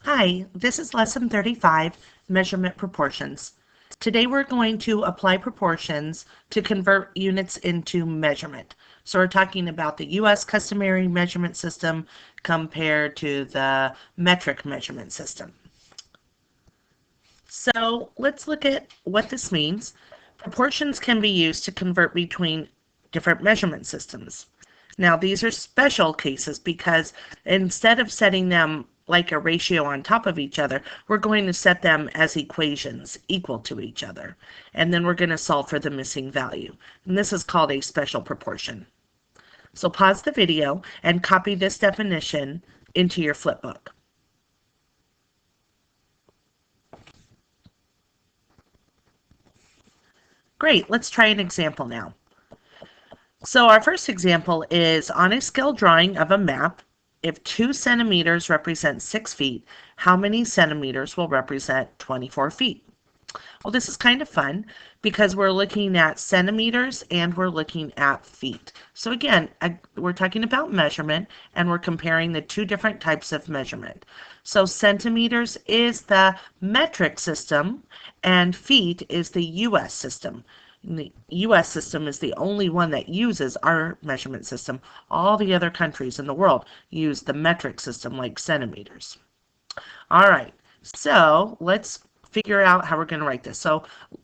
Hi, this is lesson 35, measurement proportions. Today we're going to apply proportions to convert units into measurement. So we're talking about the U.S. customary measurement system compared to the metric measurement system. So let's look at what this means. Proportions can be used to convert between different measurement systems. Now, these are special cases because instead of setting them like a ratio on top of each other, we're going to set them as equations equal to each other. And then we're going to solve for the missing value. And this is called a special proportion. So pause the video and copy this definition into your flipbook. Great, let's try an example now. So our first example is on a scale drawing of a map, if 2 centimeters represent 6 feet, how many centimeters will represent 24 feet? Well, this is kind of fun because we're looking at centimeters and we're looking at feet. So again, we're talking about measurement and we're comparing the two different types of measurement. So centimeters is the metric system and feet is the US system. The US system is the only one that uses our measurement system. All the other countries in the world use the metric system like centimeters. All right, so let's figure out how we're going to write this. So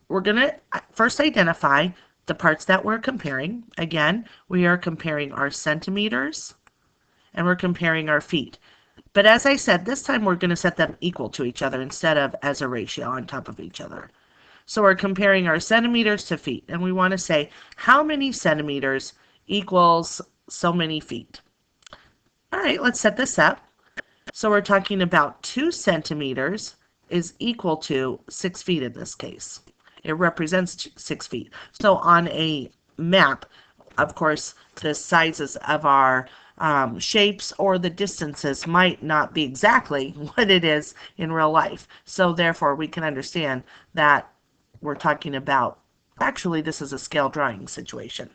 we're going to first identify the parts that we're comparing. Again, we are comparing our centimeters and we're comparing our feet. But as I said, this time we're going to set them equal to each other instead of as a ratio on top of each other. So we're comparing our centimeters to feet, and we want to say how many centimeters equals so many feet. All right, let's set this up. So we're talking about 2 centimeters is equal to 6 feet in this case. It represents 6 feet. So on a map, of course, the sizes of our shapes or the distances might not be exactly what it is in real life. So therefore, we can understand that we're talking about, actually, this is a scale drawing situation.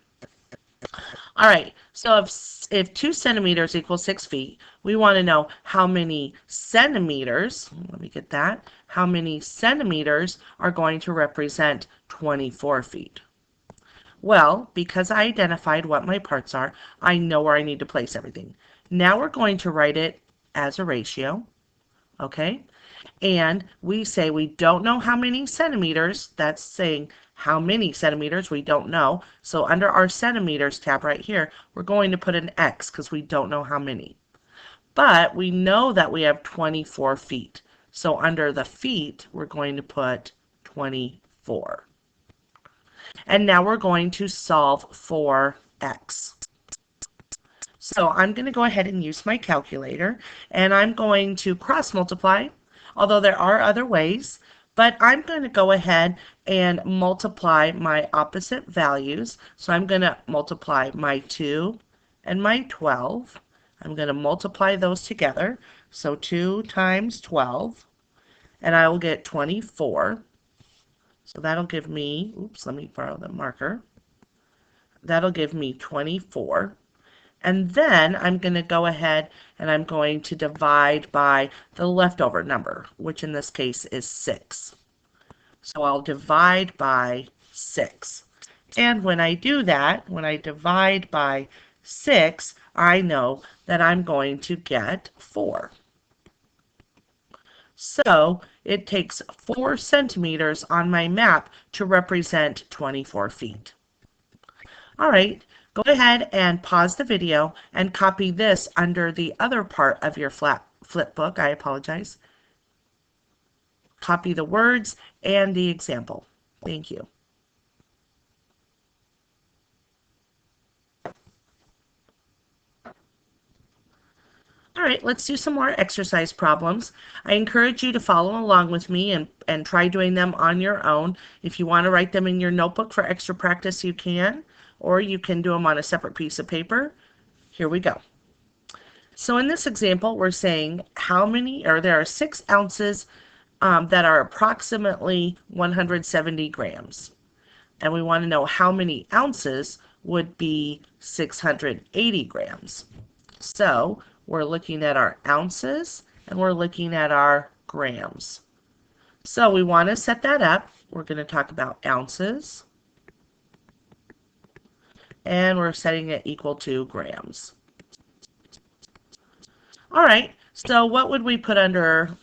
All right, so if 2 centimeters equals 6 feet, we want to know how many centimeters, let me get that, how many centimeters are going to represent 24 feet. Well, because I identified what my parts are, I know where I need to place everything. Now we're going to write it as a ratio, okay? And we say we don't know how many centimeters. That's saying how many centimeters we don't know. So under our centimeters tab right here, we're going to put an X because we don't know how many. But we know that we have 24 feet. So under the feet, we're going to put 24. And now we're going to solve for X. So I'm going to go ahead and use my calculator, and I'm going to cross multiply, although there are other ways, but I'm going to go ahead and multiply my opposite values. So I'm going to multiply my 2 and my 12. I'm going to multiply those together. So 2 times 12, and I will get 24. So that'll give me, oops, let me borrow the marker. That'll give me 24. And then I'm going to go ahead and I'm going to divide by the leftover number, which in this case is 6. So I'll divide by 6. And when I do that, when I divide by 6, I know that I'm going to get 4. So it takes 4 centimeters on my map to represent 24 feet. All right, go ahead and pause the video and copy this under the other part of your flip book. I apologize. Copy the words and the example. Thank you. All right, let's do some more exercise problems. I encourage you to follow along with me and try doing them on your own. If you want to write them in your notebook for extra practice, you can, or you can do them on a separate piece of paper. Here we go. So in this example, we're saying there are 6 ounces that are approximately 170 grams. And we want to know how many ounces would be 680 grams. So we're looking at our ounces and we're looking at our grams. So we want to set that up. We're going to talk about ounces, and we're setting it equal to grams. All right, so what would we put under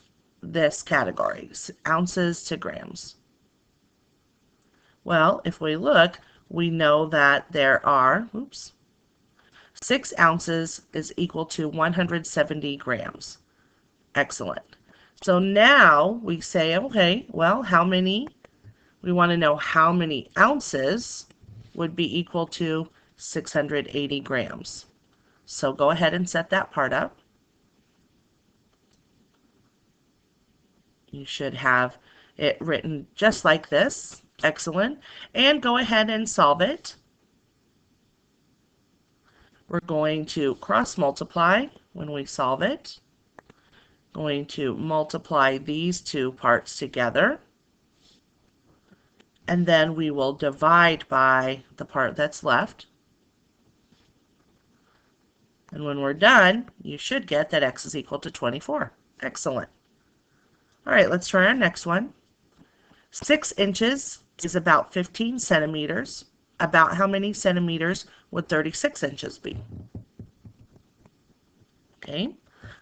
this category? Ounces to grams. Well, if we look, we know that there are, 6 ounces is equal to 170 grams. Excellent. So now we say, okay, well, we want to know how many ounces would be equal to 680 grams. So go ahead and set that part up. You should have it written just like this. Excellent. And go ahead and solve it. We're going to cross multiply when we solve it. Going to multiply these two parts together. And then we will divide by the part that's left. And when we're done, you should get that x is equal to 24. Excellent. All right, let's try our next one. 6 inches is about 15 centimeters. About how many centimeters would 36 inches be? Okay,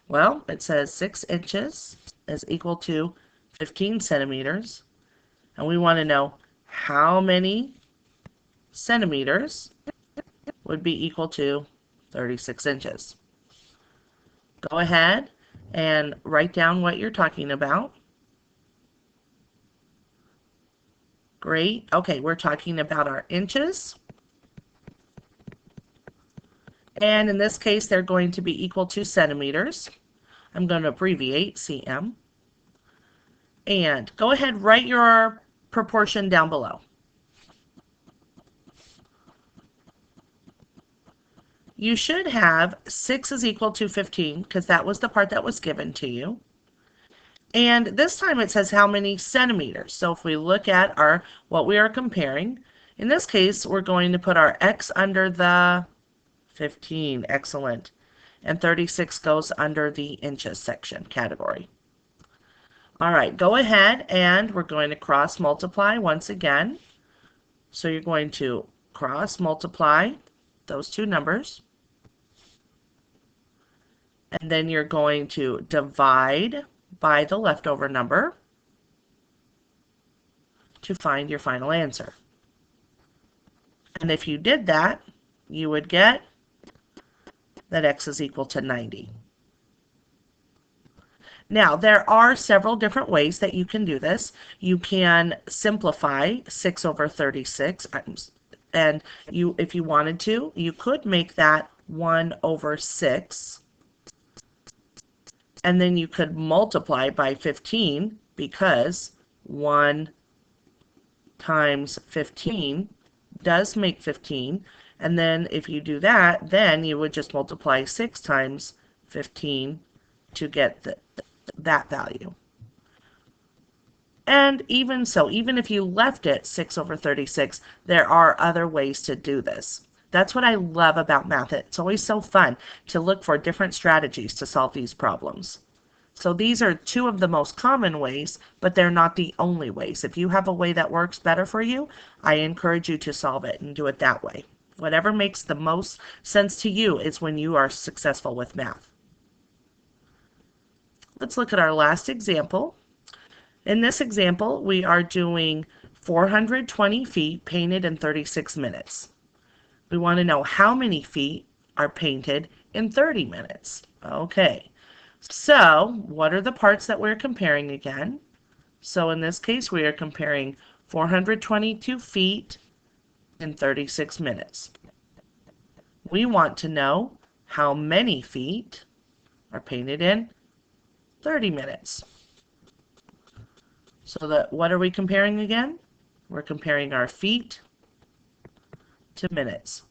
well, it says 6 inches is equal to 15 centimeters. And we want to know how many centimeters would be equal to 36 inches. Go ahead and write down what you're talking about. Great. Okay, we're talking about our inches. And in this case, they're going to be equal to centimeters. I'm going to abbreviate cm. And go ahead, write your proportion down below. You should have 6 is equal to 15 because that was the part that was given to you. And this time it says how many centimeters. So if we look at what we are comparing, in this case, we're going to put our x under the 15. Excellent. And 36 goes under the inches section category. All right, go ahead and we're going to cross multiply once again. So you're going to cross multiply those two numbers. And then you're going to divide by the leftover number to find your final answer. And if you did that, you would get that x is equal to 90. Now, there are several different ways that you can do this. You can simplify 6 over 36, and if you wanted to, you could make that 1 over 6. And then you could multiply by 15 because 1 times 15 does make 15. And then if you do that, then you would just multiply 6 times 15 to get that value. And even so, even if you left it 6 over 36, there are other ways to do this. That's what I love about math. It's always so fun to look for different strategies to solve these problems. So these are two of the most common ways, but they're not the only ways. If you have a way that works better for you, I encourage you to solve it and do it that way. Whatever makes the most sense to you is when you are successful with math. Let's look at our last example. In this example, we are doing 420 feet painted in 36 minutes. We want to know how many feet are painted in 30 minutes. Okay, so what are the parts that we're comparing again? So in this case, we are comparing 422 feet in 36 minutes. We want to know how many feet are painted in 30 minutes. So what are we comparing again? We're comparing our feet to minutes.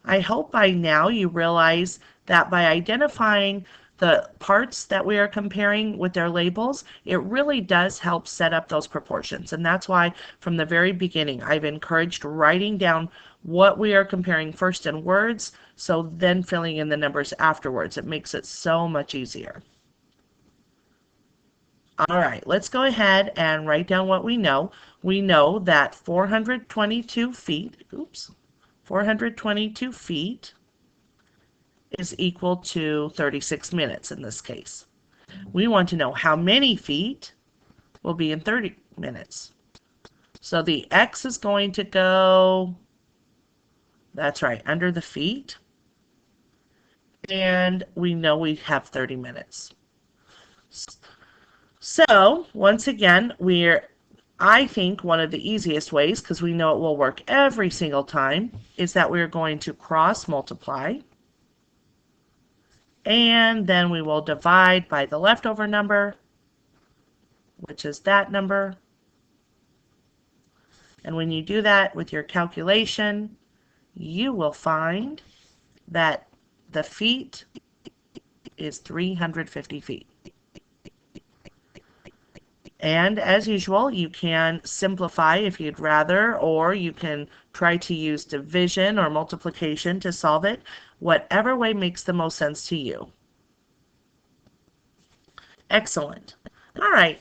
I hope by now you realize that by identifying the parts that we are comparing with their labels, it really does help set up those proportions. And that's why from the very beginning, I've encouraged writing down what we are comparing first in words, so then filling in the numbers afterwards. It makes it so much easier. All right, let's go ahead and write down what we know. We know that 422 feet, 422 feet is equal to 36 minutes in this case. We want to know how many feet will be in 30 minutes. So the X is going to go, that's right, under the feet. And we know we have 30 minutes. So once again, I think one of the easiest ways, because we know it will work every single time, is that we're going to cross multiply. And then we will divide by the leftover number, which is that number. And when you do that with your calculation, you will find that the feet is 350 feet. And as usual, you can simplify if you'd rather, or you can try to use division or multiplication to solve it, whatever way makes the most sense to you. Excellent. All right,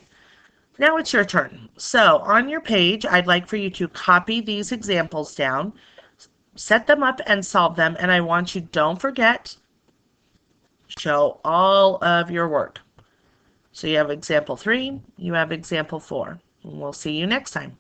now it's your turn. So on your page, I'd like for you to copy these examples down, set them up and solve them, and I want you, don't forget, show all of your work. So you have example 3, you have example 4. And we'll see you next time.